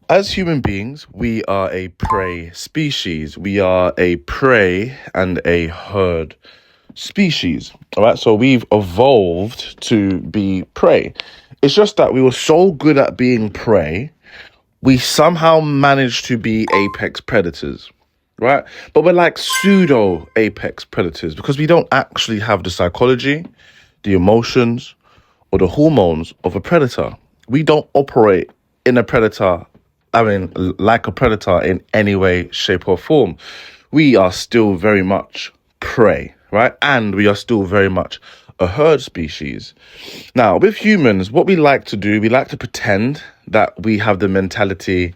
As human beings, we are a prey species. We are a prey and a herd species. All right. So we've evolved to be prey. It's just that we were so good at being prey, we somehow managed to be apex predators. Right. But we're like pseudo apex predators because we don't actually have the psychology, the emotions, or the hormones of a predator. We don't operate in a predator, like a predator in any way, shape, or form. We are still very much prey, right? And we are still very much a herd species. Now, with humans, what we like to do, we like to pretend that we have the mentality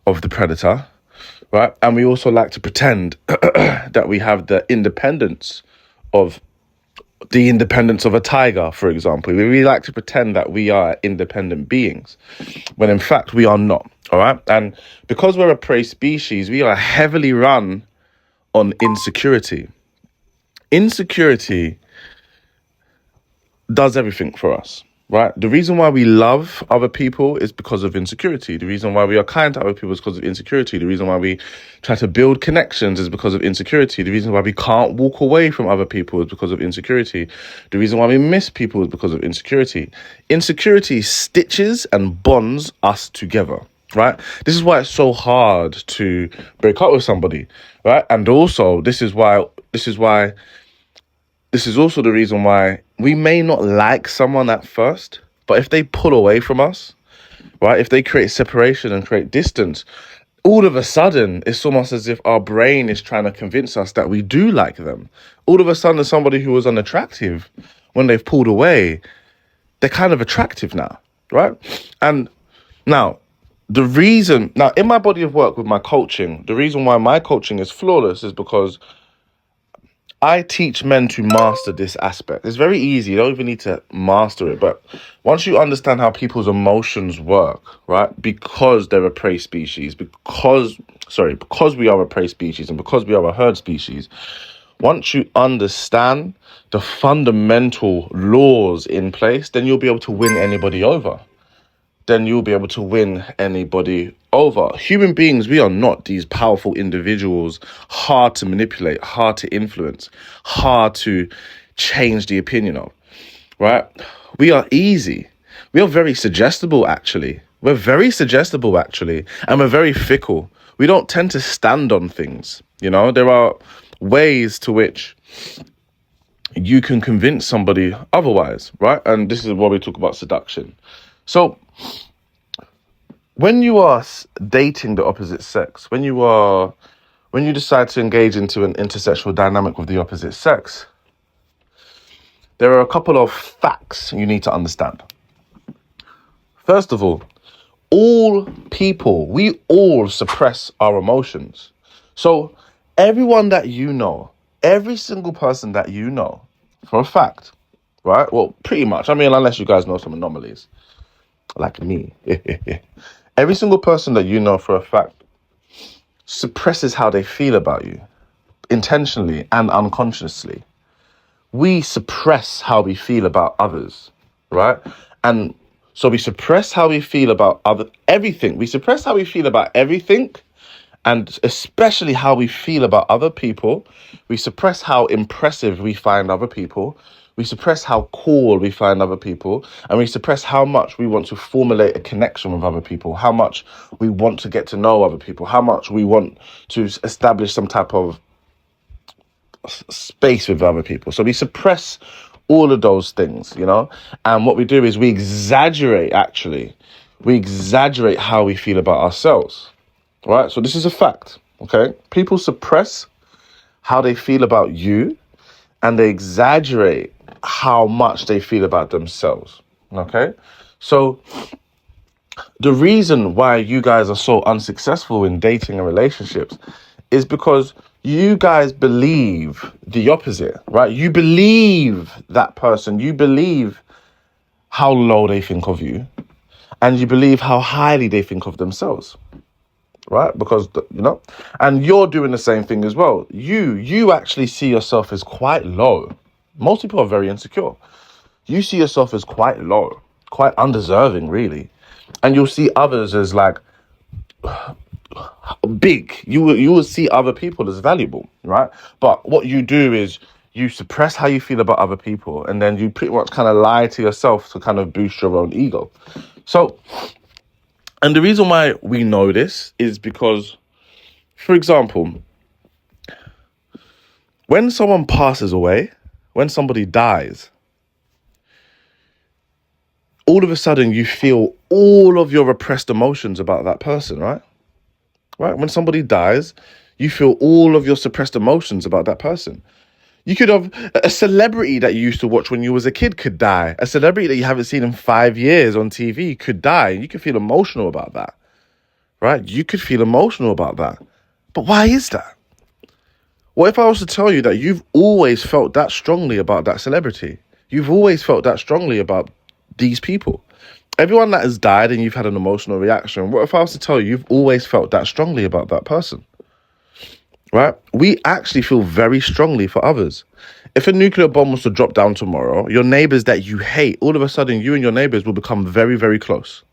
of the predator, right? And we also like to pretend that we have of the independence of a tiger, for example. We really like to pretend that we are independent beings, when in fact we are not. All right. And because we're a prey species, we are heavily run on insecurity. Insecurity does everything for us, right? The reason why we love other people is because of insecurity. The reason why we are kind to other people is because of insecurity. The reason why we try to build connections is because of insecurity. The reason why we can't walk away from other people is because of insecurity. The reason why we miss people is because of insecurity. Insecurity stitches and bonds us together, right? This is why it's so hard to break up with somebody, right? And also, this is also the reason why we may not like someone at first, but if they pull away from us, right, if they create separation and create distance, all of a sudden, it's almost as if our brain is trying to convince us that we do like them. All of a sudden, somebody who was unattractive, when they've pulled away, they're kind of attractive now, right? And now, in my body of work with my coaching, the reason why my coaching is flawless is because I teach men to master this aspect. It's very easy. You don't even need to master it. But once you understand how people's emotions work, right? Because they're a prey species, because we are a prey species and because we are a herd species, once you understand the fundamental laws in place, then you'll be able to win anybody over. Human beings, we are not these powerful individuals, hard to manipulate, hard to influence, hard to change the opinion of, right? We are easy. We are very suggestible, actually. We're very suggestible, actually, and we're very fickle. We don't tend to stand on things, There are ways to which you can convince somebody otherwise, right? And this is why we talk about seduction. So, when you are dating the opposite sex, when you decide to engage into an intersexual dynamic with the opposite sex, there are a couple of facts you need to understand. First of all we all suppress our emotions. So everyone that you know, every single person that you know, for a fact, right? Well, pretty much. I mean, unless you guys know some anomalies, like me. Every single person that you know for a fact suppresses how they feel about you, intentionally and unconsciously. We suppress how we feel about others, right? And so we suppress how we feel about everything. We suppress how we feel about everything, and especially how we feel about other people. We suppress how impressive we find other people. We suppress how cool we find other people, and we suppress how much we want to formulate a connection with other people, how much we want to get to know other people, how much we want to establish some type of space with other people. So we suppress all of those things, and what we do is we exaggerate how we feel about ourselves, right? So this is a fact, okay? People suppress how they feel about you, and they exaggerate how much they feel about themselves, okay? So the reason why you guys are so unsuccessful in dating and relationships is because you guys believe the opposite, right? You believe that person. You believe how low they think of you, and you believe how highly they think of themselves, right? Because, and you're doing the same thing as well. You actually see yourself as quite low. Most people are very insecure. You see yourself as quite low, quite undeserving, really. And you'll see others as like big. You will see other people as valuable, right? But what you do is you suppress how you feel about other people, and then you pretty much kind of lie to yourself to kind of boost your own ego. So, and the reason why we know this is because, for example, when someone passes away, when somebody dies, all of a sudden you feel all of your repressed emotions about that person, right? Right? When somebody dies, you feel all of your suppressed emotions about that person. You could have a celebrity that you used to watch when you was a kid could die. A celebrity that you haven't seen in 5 years on TV could die. You could feel emotional about that, right? You could feel emotional about that. But why is that? What if I was to tell you that you've always felt that strongly about that celebrity? You've always felt that strongly about these people. Everyone that has died and you've had an emotional reaction, what if I was to tell you you've always felt that strongly about that person? Right? We actually feel very strongly for others. If a nuclear bomb was to drop down tomorrow, your neighbors that you hate, all of a sudden you and your neighbors will become very, very close.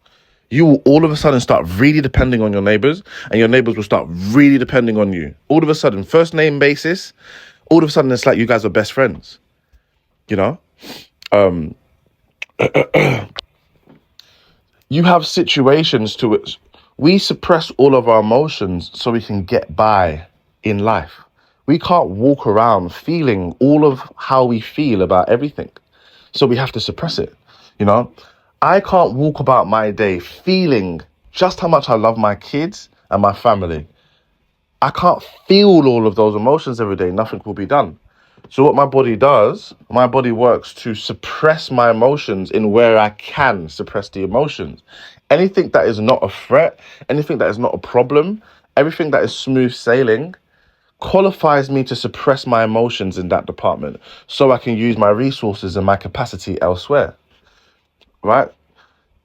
You will all of a sudden start really depending on your neighbors, and your neighbors will start really depending on you. All of a sudden, first name basis, all of a sudden it's like you guys are best friends. You know? You have situations to which we suppress all of our emotions so we can get by in life. We can't walk around feeling all of how we feel about everything. So we have to suppress it. You know, I can't walk about my day feeling just how much I love my kids and my family. I can't feel all of those emotions every day. Nothing will be done. So what my body does, my body works to suppress my emotions in where I can suppress the emotions. Anything that is not a threat, anything that is not a problem, everything that is smooth sailing qualifies me to suppress my emotions in that department so I can use my resources and my capacity elsewhere, right?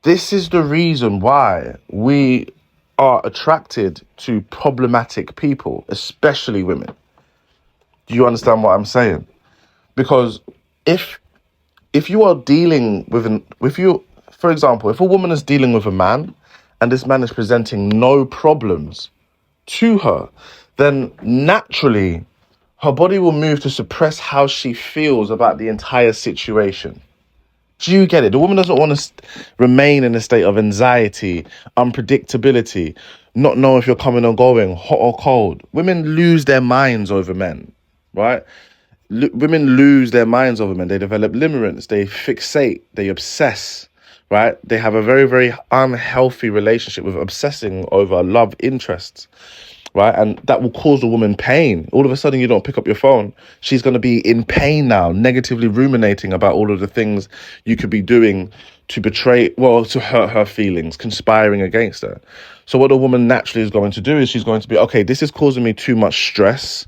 This is the reason why we are attracted to problematic people, especially women. Do you understand what I'm saying? Because if you are dealing with for example, if a woman is dealing with a man and this man is presenting no problems to her, then naturally her body will move to suppress how she feels about the entire situation. Do you get it? The woman doesn't want to remain in a state of anxiety, unpredictability, not know if you're coming or going, hot or cold. Women lose their minds over men, right? Women lose their minds over men. They develop limerence, they fixate, they obsess, right? They have a very, very unhealthy relationship with obsessing over love interests, right? And that will cause a woman pain. All of a sudden, you don't pick up your phone. She's going to be in pain now, negatively ruminating about all of the things you could be doing to to hurt her feelings, conspiring against her. So what a woman naturally is going to do is she's going to be, okay, this is causing me too much stress.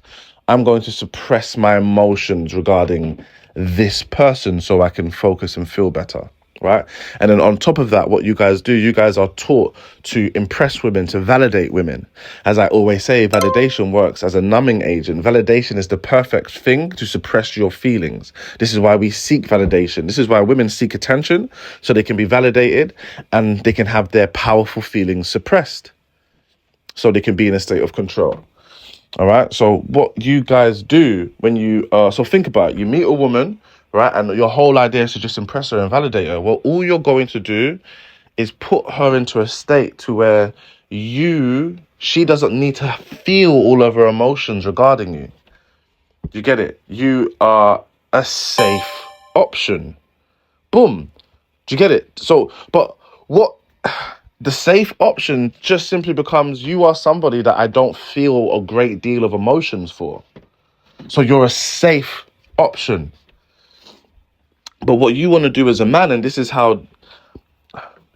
I'm going to suppress my emotions regarding this person so I can focus and feel better. Right. And then on top of that, what you guys do, you guys are taught to impress women, to validate women. As I always say, validation works as a numbing agent. Validation is the perfect thing to suppress your feelings. This is why we seek validation. This is why women seek attention, so they can be validated and they can have their powerful feelings suppressed, so they can be in a state of control. All right. So what you guys do when so think about it. You meet a woman, right? And your whole idea is to just impress her and validate her. Well, all you're going to do is put her into a state to where she doesn't need to feel all of her emotions regarding you. You get it? You are a safe option. Boom. Do you get it? So, but what the safe option just simply becomes, you are somebody that I don't feel a great deal of emotions for. So you're a safe option. But what you want to do as a man, and this is how,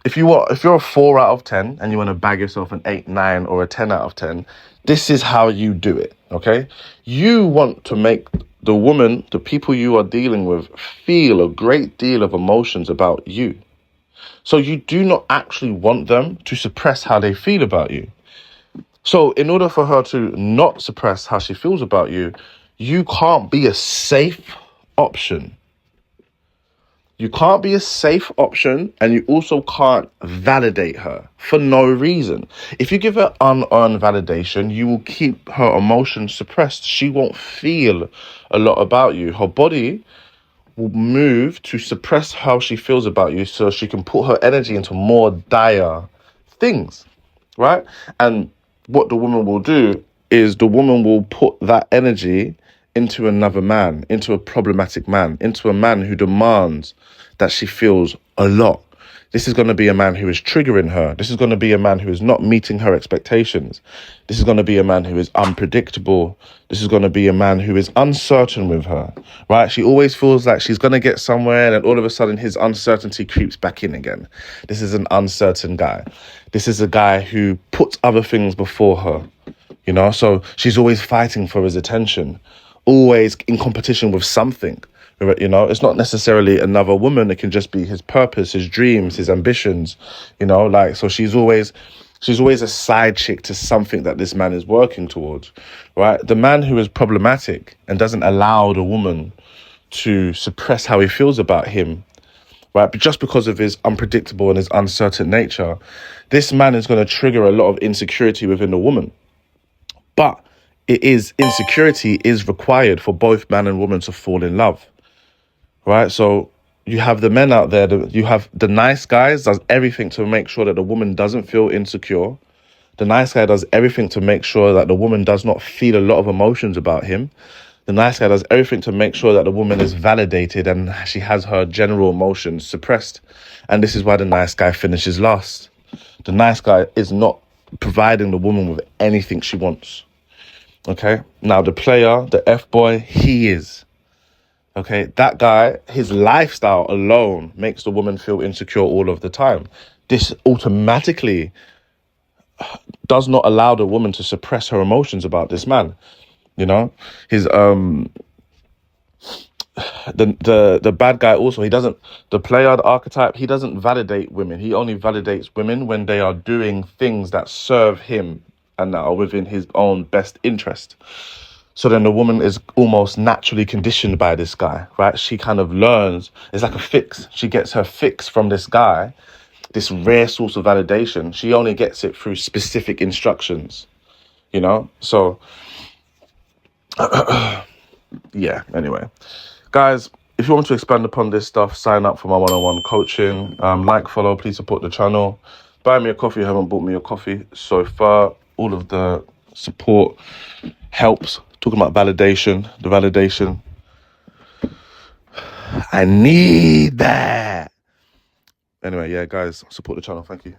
if you're a 4 out of 10 and you want to bag yourself an 8, 9 or a 10 out of 10, this is how you do it, okay? You want to make the woman, the people you are dealing with, feel a great deal of emotions about you. So you do not actually want them to suppress how they feel about you. So in order for her to not suppress how she feels about you, you can't be a safe option. You can't be a safe option, and you also can't validate her for no reason. If you give her unearned validation, you will keep her emotions suppressed. She won't feel a lot about you. Her body will move to suppress how she feels about you so she can put her energy into more dire things, right? And what the woman will do is the woman will put that energy into another man, into a problematic man, into a man who demands that she feels a lot. This is going to be a man who is triggering her. This is going to be a man who is not meeting her expectations. This is going to be a man who is unpredictable. This is going to be a man who is uncertain with her, right? She always feels like she's going to get somewhere, and then all of a sudden his uncertainty creeps back in again. This is an uncertain guy. This is a guy who puts other things before her, you know? So she's always fighting for his attention, always in competition with something. You know, it's not necessarily another woman. It can just be his purpose, his dreams, his ambitions, you know, like, so she's always a side chick to something that this man is working towards, right? The man who is problematic and doesn't allow the woman to suppress how he feels about him, right? But just because of his unpredictable and his uncertain nature, this man is going to trigger a lot of insecurity within the woman. But insecurity is required for both man and woman to fall in love. Right, so you have the men out there, you have the nice guys does everything to make sure that the woman doesn't feel insecure. The nice guy does everything to make sure that the woman does not feel a lot of emotions about him. The nice guy does everything to make sure that the woman is validated and she has her general emotions suppressed. And this is why the nice guy finishes last. The nice guy is not providing the woman with anything she wants. Okay, now the player, the F-boy, he is. Okay, that guy, his lifestyle alone makes the woman feel insecure all of the time. This automatically does not allow the woman to suppress her emotions about this man. You know, his the bad guy also, the player, the archetype, he doesn't validate women. He only validates women when they are doing things that serve him and that are within his own best interest. So then the woman is almost naturally conditioned by this guy, right? She kind of learns, it's like a fix. She gets her fix from this guy, this rare source of validation. She only gets it through specific instructions, you know? So, yeah, anyway. Guys, if you want to expand upon this stuff, sign up for my one-on-one coaching. Like, follow, please support the channel. Buy me a coffee. You haven't bought me a coffee so far. All of the support helps. Talking about validation, the validation. I need that. Anyway, yeah, guys, support the channel. Thank you.